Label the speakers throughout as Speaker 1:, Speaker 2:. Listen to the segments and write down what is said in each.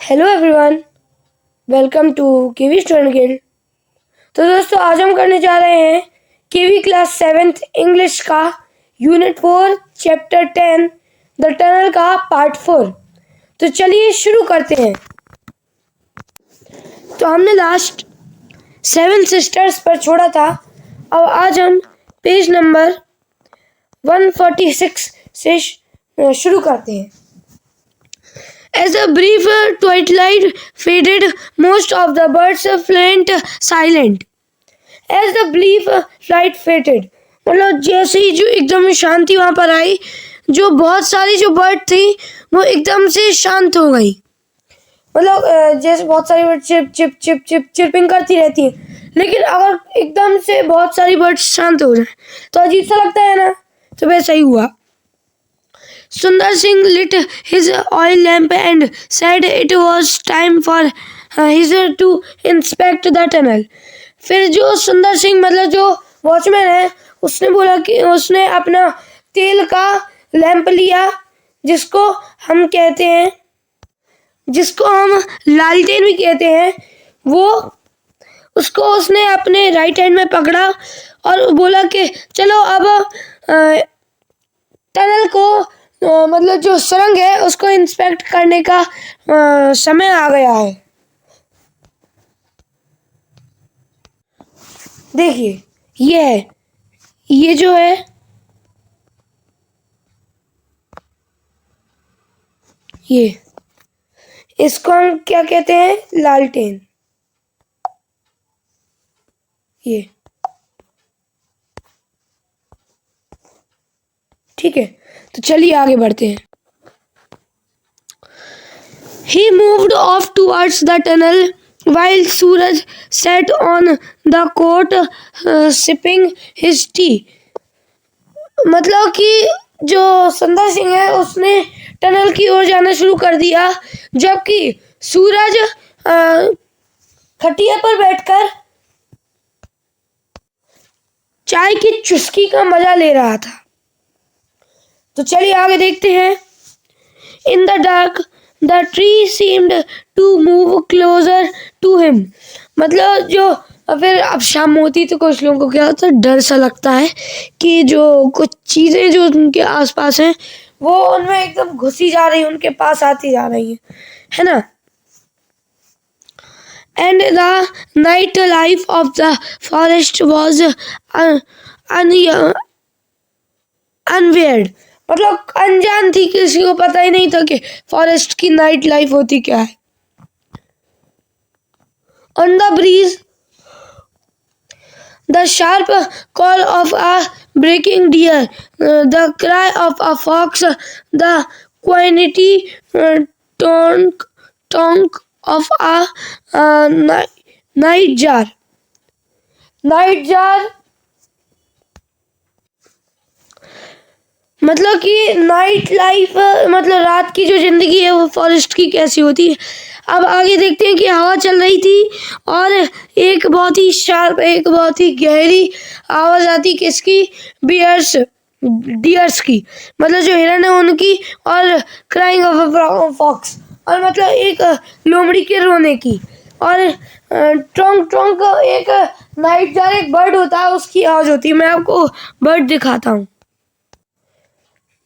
Speaker 1: Hello everyone, welcome to KV student guild. तो दोस्तों, आज हम करने जा रहे हैं केवी क्लास 7th इंग्लिश का यूनिट 4 चैप्टर 10 द टनल का पार्ट 4। तो चलिए शुरू करते हैं। तो हमने लास्ट 7 सिस्टर्स पर छोड़ा था। अब आज हम पेज नंबर 146 से शुरू करते हैं। As the brief twilight faded, most of the birds went silent. As the brief light faded, मतलब जैसे ही जो एकदम शांति वहाँ पर आई, जो बहुत सारी जो बर्ड थी वो एकदम से शांत हो गई। मतलब जैसे बहुत सारी bird chip chip chip chip chirping करती रहती है, लेकिन अगर एकदम से बहुत सारी बर्ड शांत हो जाए तो अजीब सा लगता है ना। तो वैसा ही हुआ। Sundar Singh lit his oil lamp and said it was time for his to inspect the tunnel. फिर जो सुंदर सिंह मतलब जो वॉचमैन है, उसने बोला कि उसने अपना तेल का लैंप लिया, जिसको हम लालटेन भी कहते हैं, वो उसको उसने अपने राइट हैंड में पकड़ा और बोला कि चलो अब टनल को मतलब जो सुरंग है उसको इंस्पेक्ट करने का समय आ गया है। देखिए, ये जो है ये इसको हम क्या कहते हैं? लालटेन। ये ठीक है, तो चलिए आगे बढ़ते हैं। He moved off towards the tunnel while Suraj sat on the court sipping his tea. मतलब कि जो सुंदर सिंह है उसने टनल की ओर जाना शुरू कर दिया, जबकि सूरज खटिया पर बैठकर चाय की चुस्की का मजा ले रहा था। तो चलिए आगे देखते हैं। In the dark, the tree seemed to move closer to him. मतलब जो फिर अब शाम होती तो कुछ लोगों को क्या होता है, डर सा लगता है कि जो कुछ चीज़ें जो उनके आसपास हैं वो उनमें एकदम घुसी जा रही, उनके पास आती जा रही है ना। And the night life of the forest was unweird. मतलब अनजान थी, किसी को पता ही नहीं था कि फॉरेस्ट की नाइट लाइफ होती क्या है। On the breeze, the sharp call of a breaking deer, the cry of a fox, the quantity tonk of a nightjar. मतलब कि नाइट लाइफ मतलब रात की जो जिंदगी है वो फॉरेस्ट की कैसी होती है। अब आगे देखते हैं कि हवा चल रही थी और एक बहुत ही शार्प, एक बहुत ही गहरी आवाज़ आती, किसकी? डियर्स की, मतलब जो हिरन है उनकी, और क्राइंग ऑफ अ फॉक्स, और मतलब एक लोमड़ी के रोने की, और ट्रंक एक नाइट जार, एक बर्ड होता है, उसकी आवाज़ होती है। मैं आपको बर्ड दिखाता हूँ।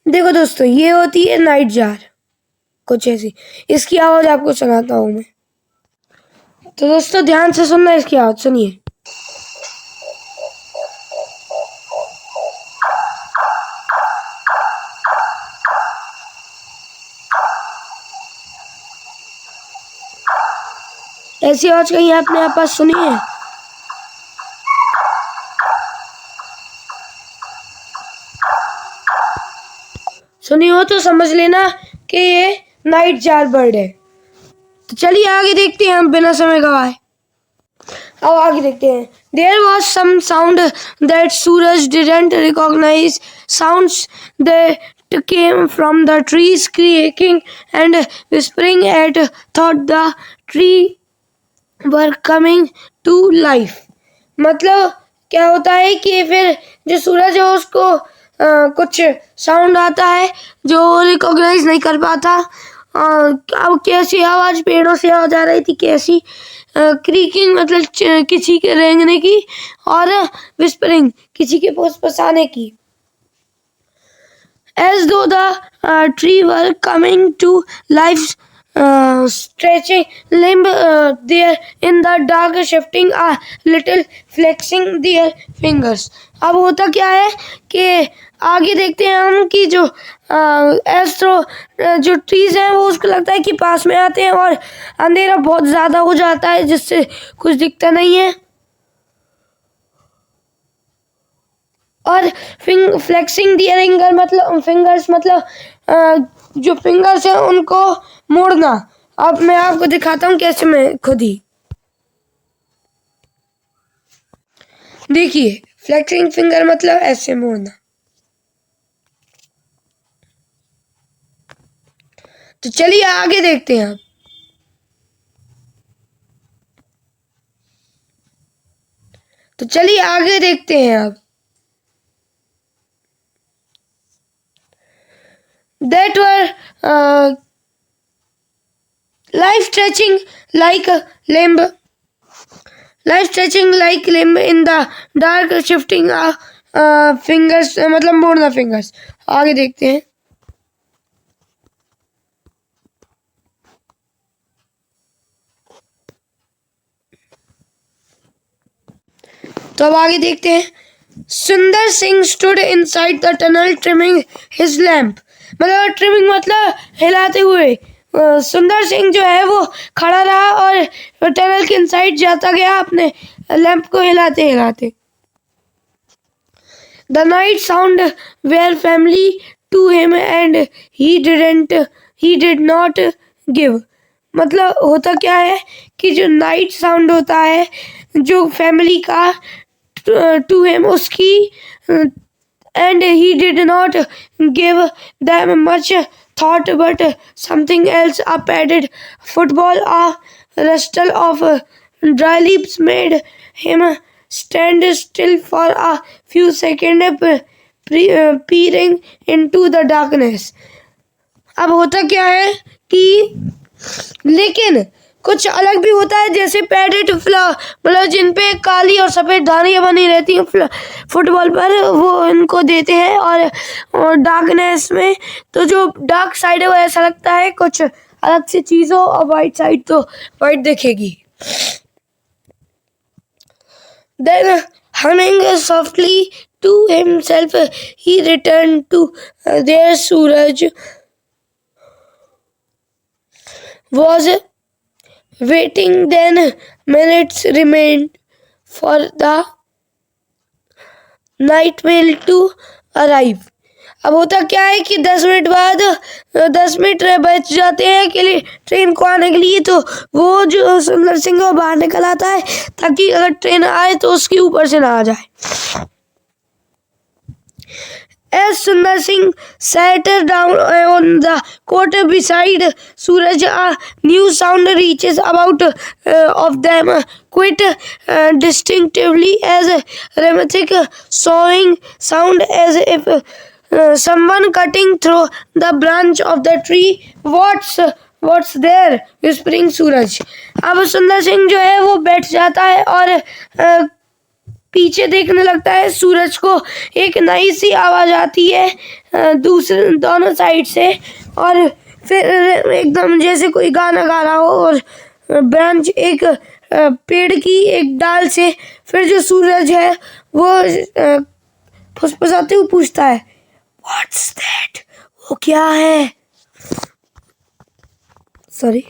Speaker 1: देखो दोस्तों, ये होती है नाइट जार, कुछ ऐसी। इसकी आवाज़ आपको सुनाता हूँ मैं। तो दोस्तों ध्यान से सुनना, इसकी आवाज़ सुनिए। ऐसी आवाज़ कहीं आपने आप पास सुनी है? सुनी हो तो समझ लेना कि ये नाइट जार बर्ड है। तो चलिए आगे देखते हैं हम बिना समय गवाए। अब आगे देखते हैं। There was some sound that Suraj didn't recognize, sounds that came from the trees creaking and whispering at thought the tree were coming to life. मतलब क्या होता है कि फिर जो सूरज है उसको कुछ साउंड आता है जो रिकॉग्नाइज नहीं कर पाता, अब कैसी आवाज पेड़ों से आ जा रही थी, कैसी क्रीकिंग मतलब किसी के रेंगने की, और विस्परिंग किसी के फुसफुसाने की। As though the tree were coming to life, stretching limb there in the dark, shifting a little, flexing their fingers. अब होता क्या है कि आगे देखते हैं हम कि जो एस्ट्रो जो ट्रीज हैं वो उसको लगता है कि पास में आते हैं और अंधेरा बहुत ज़्यादा हो जाता है जिससे कुछ दिखता नहीं है। और फ्लेक्सिंग दियर फिंगर्स मतलब जो फिंगर्स हैं उनको मोड़ना। अब मैं आपको दिखाता हूँ कैसे, मैं खुद ही देखिए, फ्लेक्सिंग फिंगर मतलब ऐसे मोड़ना। तो चलिए आगे देखते हैं। तो चलिए आगे देखते हैं अब। That were life stretching like a limb, life stretching like limb in the dark, shifting fingers मतलब मोड़ना फिंगर्स। आगे देखते हैं। तो अब आगे देखते हैं। सुंदर Singh stood inside the tunnel trimming his lamp, मतलब ट्रिमिंग मतलब हिलाते हुए। सुंदर सिंह जो है वो खड़ा रहा और टनल के इनसाइड जाता गया अपने लैंप को हिलाते हिलाते। The night sound were familiar to him and he did not give, मतलब होता क्या है कि जो नाइट साउंड होता है जो फैमिली का टू हिम उसकी, and he did not give them much thought but something else, a padded football, a rustle of dry leaves made him stand still for a few seconds, peering into the darkness. अब होता क्या है कि लेकिन कुछ अलग भी होता है, जैसे पैडेड मतलब जिन पे काली और सफ़ेद धारियाँ बनी रहती हैं फुटबॉल पर, वो इनको देते हैं। और डार्कनेस में तो जो डार्क साइड है वो ऐसा लगता है कुछ अलग सी चीज़ हो, और वाइट साइड तो वाइट दिखेगी। Then humming softly to himself, he returned to their Suraj was waiting. Then minutes remained for the night mail to arrive. अब होता क्या है कि 10 मिनट बाद 10 मिनट बच जाते हैं के लिए ट्रेन को आने के लिए, तो वो जो सुंदर सिंह वो बाहर निकल आता है ताकि अगर ट्रेन आए तो उसके ऊपर से ना आ जाए। As Sundar Singh sat down on the cot beside Suraj, a new sound reaches about of them quite distinctively, as a rhythmic sawing sound, as if someone cutting through the branch of the tree. What's there? Whispering Suraj. अब सुंदर सिंह जो है वो बैठ जाता है और पीछे देखने लगता है। सूरज को एक नई सी आवाज आती है दूसरे दोनों साइड से, और फिर एकदम जैसे कोई गाना गा रहा हो, और ब्रांच एक पेड़ की एक डाल से फिर जो सूरज है वो फुसफुसाते हुए पूछता है, व्हाट्स दैट? वो क्या है? Sorry.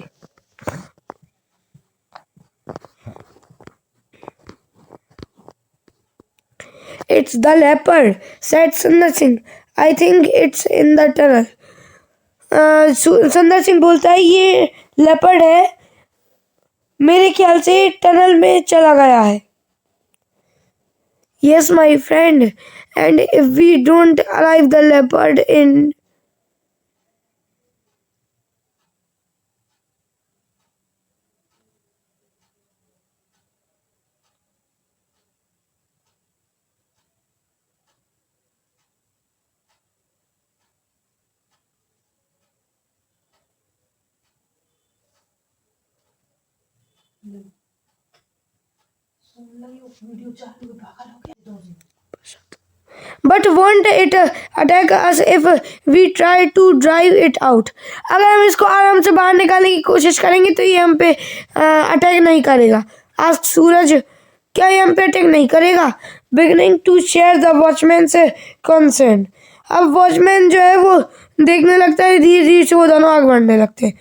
Speaker 1: It's the leopard, said Sundar Singh. I think it's in the tunnel. सुंदर सिंह बोलता है ये लेपर्ड है, मेरे ख्याल से टनल में चला गया है। Yes, my friend, and if we don't arrive the leopard in But won't it attack us if we try to drive it out? अगर हम इसको आराम से बाहर निकालने की कोशिश करेंगे तो ये हम पे अटैक नहीं करेगा। आस्क सूरज, क्या ये हम पे अटैक नहीं करेगा? Beginning to share the watchman's concern. अब वॉचमैन जो है वो देखने लगता है, धीरे धीरे से वो दोनों आग बढ़ने लगते हैं।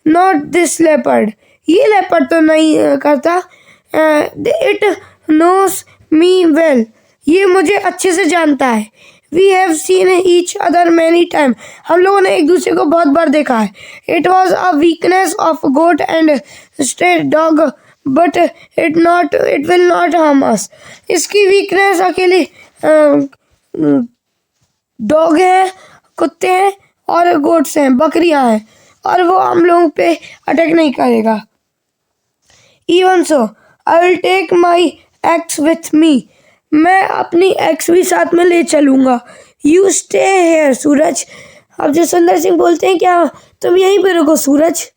Speaker 1: Not this leopard. ये लेपर्ड तो नहीं करता। It knows me well. ये मुझे अच्छे से जानता है। We have seen each other many times. हम लोगों ने एक दूसरे को बहुत बार देखा है। It was a weakness of goat and stray dog, but it will not harm us. इसकी वीकनेस अकेले डॉग है, कुत्ते हैं और गोट्स हैं, बकरियां हैं, और वो हम लोगों पे अटैक नहीं करेगा। Even so, I will take my axe with me. मैं अपनी एक्स भी साथ में ले चलूँगा। You stay here, सूरज। अब जो सुंदर सिंह बोलते हैं, क्या तुम यहीं पर रुको सूरज।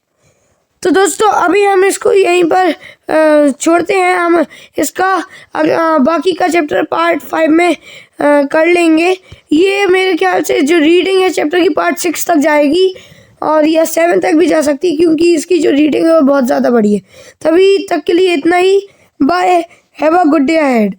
Speaker 1: तो दोस्तों अभी हम इसको यहीं पर छोड़ते हैं। हम इसका बाकी का चैप्टर पार्ट 5 में कर लेंगे। ये मेरे ख्याल से जो रीडिंग है चैप्टर की पार्ट 6 तक जाएगी और या 7 तक भी जा सकती है, क्योंकि इसकी जो रीडिंग है वो बहुत ज़्यादा बड़ी है। तभी तक के लिए इतना ही। Bye, have a good day ahead.